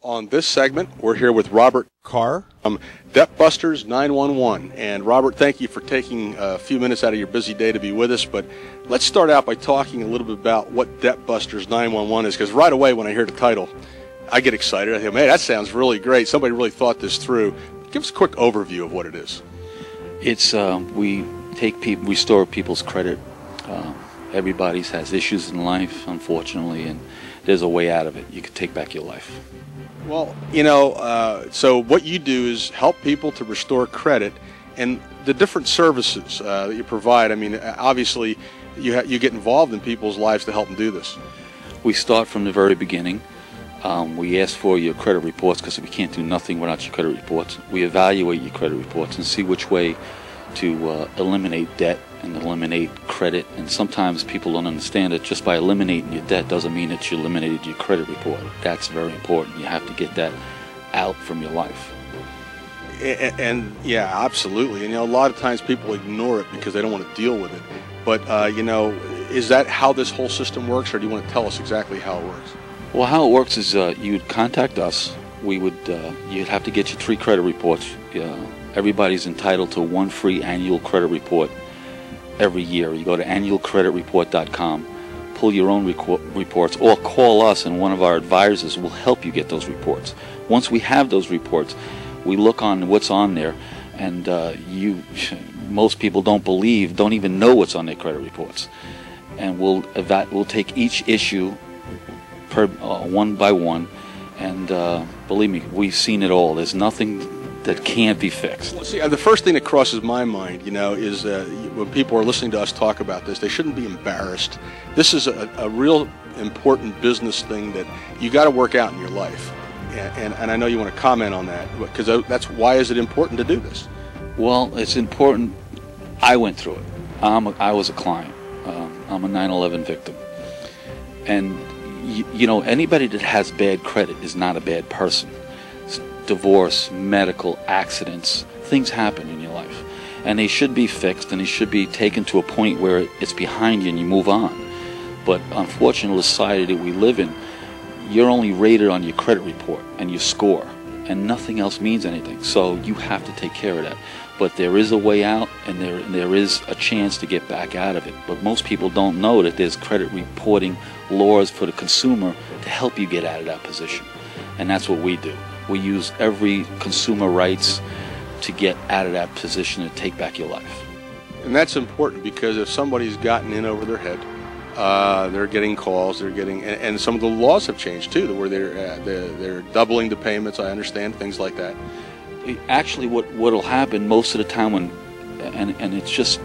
On this segment, we're here with Robert Carr from DEBTBUSTERS911. And Robert, thank you for taking a few minutes out of your busy day to be with us. But let's start out by talking a little bit about what DEBTBUSTERS911 is, because right away when I hear the title, I get excited. I think, man, that sounds really great. Somebody really thought this through. Give us a quick overview of what it is. It's we restore people's credit. Everybody has issues in life, unfortunately, and there's a way out of it. You can take back your life. Well, so what you do is help people to restore credit, and the different services that you provide. I mean, obviously, you get involved in people's lives to help them do this. We start from the very beginning. We ask for your credit reports because we can't do nothing without your credit reports. We evaluate your credit reports and see which way to eliminate debt and eliminate credit. And sometimes people don't understand that just by eliminating your debt doesn't mean that you eliminated your credit report. That's very important. You have to get that out from your life. And yeah, absolutely. And a lot of times people ignore it because they don't want to deal with it. But is that how this whole system works, or do you want to tell us exactly how it works? Well, how it works is you'd contact us. You'd have to get your 3 credit reports. Everybody's entitled to 1 free annual credit report every year. You go to annualcreditreport.com, pull your own reports, or call us, and one of our advisors will help you get those reports. Once we have those reports, we look on what's on there, and most people don't even know what's on their credit reports. And we'll take each issue one by one, and believe me, we've seen it all. There's nothing that can't be fixed. Well, see, the first thing that crosses my mind, is when people are listening to us talk about this, they shouldn't be embarrassed. This is a real important business thing that you got to work out in your life, and I know you want to comment on that, because why is it important to do this? Well, it's important. I went through it. I was a client. I'm a 9/11 victim, and anybody that has bad credit is not a bad person. Divorce, medical, accidents, things happen in your life, and they should be fixed, and they should be taken to a point where it's behind you and you move on. But unfortunately, the society that we live in, you're only rated on your credit report and your score, and nothing else means anything. So you have to take care of that. But there is a way out, and there is a chance to get back out of it. But most people don't know that there's credit reporting laws for the consumer to help you get out of that position, and that's what we do. We use every consumer rights to get out of that position and take back your life. And that's important, because if somebody's gotten in over their head, they're getting calls, and some of the laws have changed too, where they're doubling the payments. I understand things like that. Actually, what'll happen most of the time and it's just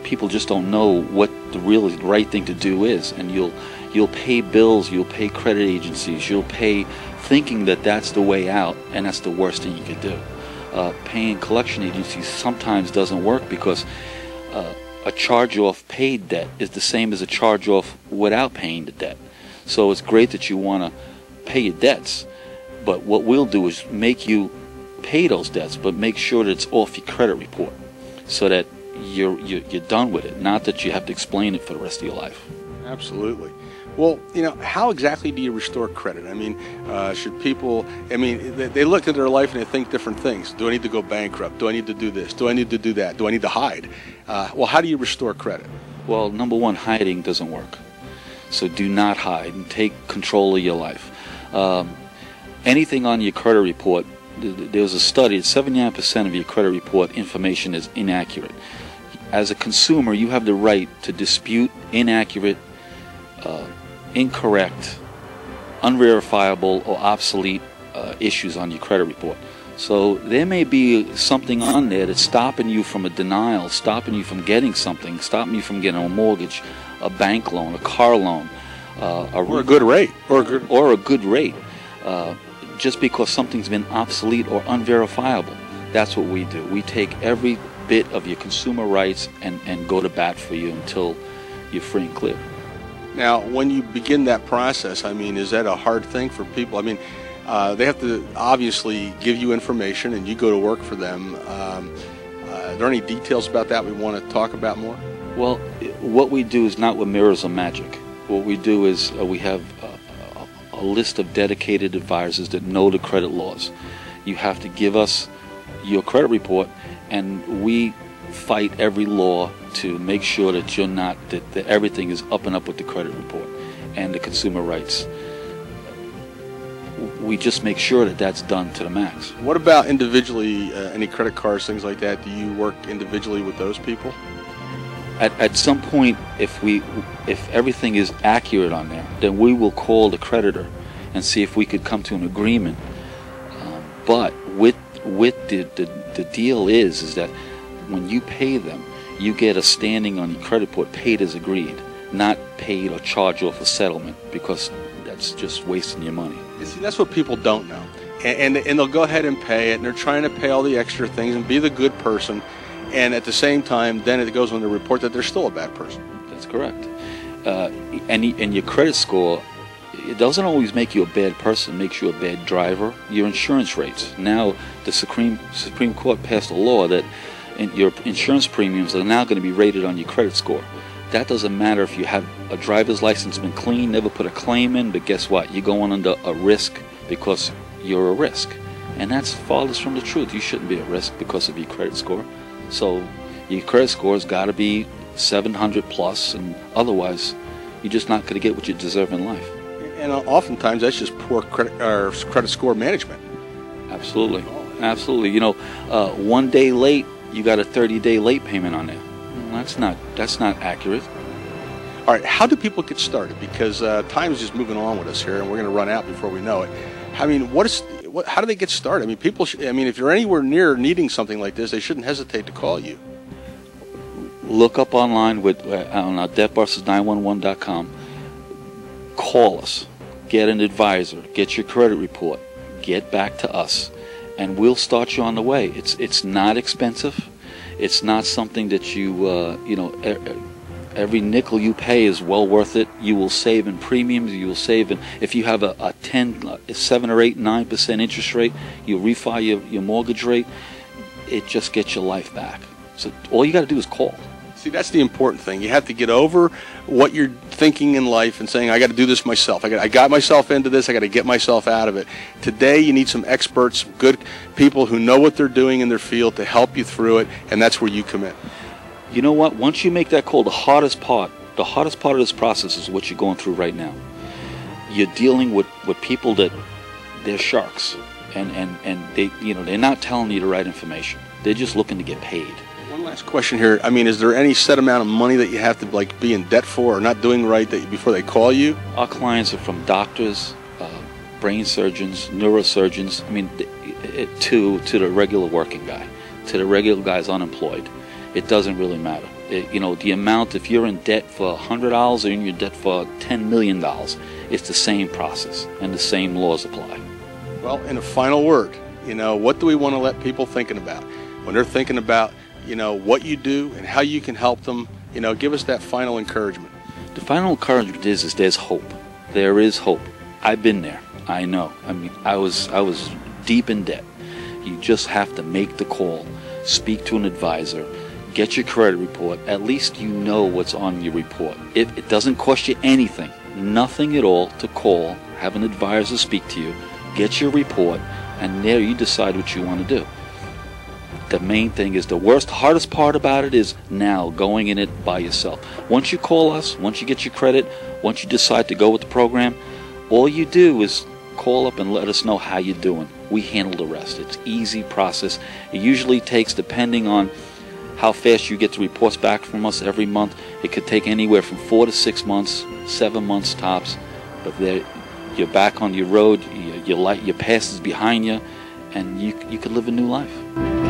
people just don't know what the really right thing to do is, and you'll pay bills, you'll pay credit agencies, you'll pay thinking that that's the way out, and that's the worst thing you could do. Paying collection agencies sometimes doesn't work, because a charge-off paid debt is the same as a charge-off without paying the debt. So it's great that you want to pay your debts, but what we'll do is make you pay those debts, but make sure that it's off your credit report, so that you're done with it, not that you have to explain it for the rest of your life. Absolutely. Well, how exactly do you restore credit? I mean, should people, they look at their life and they think different things. Do I need to go bankrupt? Do I need to do this? Do I need to do that? Do I need to hide? Well, how do you restore credit? Well, number one, hiding doesn't work. So do not hide, and take control of your life. Anything on your credit report, there was a study that 79% of your credit report information is inaccurate. As a consumer, you have the right to dispute inaccurate, incorrect, unverifiable, or obsolete issues on your credit report. So there may be something on there that's stopping you from a denial, stopping you from getting something, stopping you from getting a mortgage, a bank loan, a car loan, or a good rate, or a good rate, just because something's been obsolete or unverifiable. That's what we do. We take every bit of your consumer rights and go to bat for you until you're free and clear. Now, when you begin that process, is that a hard thing for people? They have to obviously give you information, and you go to work for them. Are there any details about that we want to talk about more? Well, what we do is not with mirrors or magic. What we do is we have a list of dedicated advisors that know the credit laws. You have to give us your credit report, and we fight every law to make sure that you're not, that everything is up and up with the credit report and the consumer rights. We just make sure that that's done to the max. What about individually, any credit cards, things like that? Do you work individually with those people? At some point, if everything is accurate on there, then we will call the creditor and see if we could come to an agreement. But with the deal is that when you pay them, you get a standing on your credit report, paid as agreed, not paid or charged off a settlement, because that's just wasting your money. You see, that's what people don't know, and they'll go ahead and pay it, and they're trying to pay all the extra things and be the good person, and at the same time, then it goes on the report that they're still a bad person. That's correct. And your credit score, it doesn't always make you a bad person, it makes you a bad driver. Your insurance rates. Now, the Supreme Court passed a law that your insurance premiums are now going to be rated on your credit score. That doesn't matter if you have a driver's license been clean, never put a claim in, but guess what? You're going under a risk because you're a risk. And that's farthest from the truth. You shouldn't be at risk because of your credit score. So your credit score's got to be 700 plus, and otherwise you're just not going to get what you deserve in life. And oftentimes that's just poor credit score management. Absolutely. Absolutely. You know, 1 day late, you got a 30-day late payment on there. Well, that's not accurate. All right, how do people get started? Because time is just moving on with us here, and we're going to run out before we know it. I mean, how do they get started? I mean, if you're anywhere near needing something like this, they shouldn't hesitate to call you. Look up online on DEBTBUSTERS911.com. Call us. Get an advisor. Get your credit report. Get back to us, and we'll start you on the way. It's not expensive. It's not something that every nickel you pay is well worth it. You will save in premiums. You will save in, if you have a 7 or 8, 9% interest rate, you'll refi your mortgage rate. It just gets your life back. So all you got to do is call. See, that's the important thing. You have to get over what you're thinking in life and saying, I got to do this myself. I got myself into this. I got to get myself out of it. Today, you need some experts, good people who know what they're doing in their field to help you through it, and that's where you come in. You know what? Once you make that call, the hardest part of this process is what you're going through right now. You're dealing with people that they're sharks, and they're not telling you the right information. They're just looking to get paid. One last question here. I mean, is there any set amount of money that you have to be in debt for or not doing right before they call you? Our clients are from doctors, brain surgeons, neurosurgeons. I mean, to the regular working guy, to the regular guy's unemployed. It doesn't really matter. The amount, if you're in debt for $100 or you're in debt for $10 million, it's the same process and the same laws apply. Well, in a final word, what do we want to let people thinking about when they're thinking about what you do and how you can help them? Give us that final encouragement. The final encouragement is there's hope. There is hope. I've been there. I know. I mean, I was deep in debt. You just have to make the call, speak to an advisor, get your credit report. At least you know what's on your report. It doesn't cost you anything, nothing at all, to call, have an advisor speak to you, get your report, and there you decide what you want to do. The main thing is, the hardest part about it is now going in it by yourself. Once you call us, once you get your credit, once you decide to go with the program, all you do is call up and let us know how you're doing. We handle the rest. It's an easy process. It usually takes, depending on how fast you get the reports back from us every month, it could take anywhere from 4 to 6 months, 7 months tops. But you're back on your road, your past is behind you, and you could live a new life.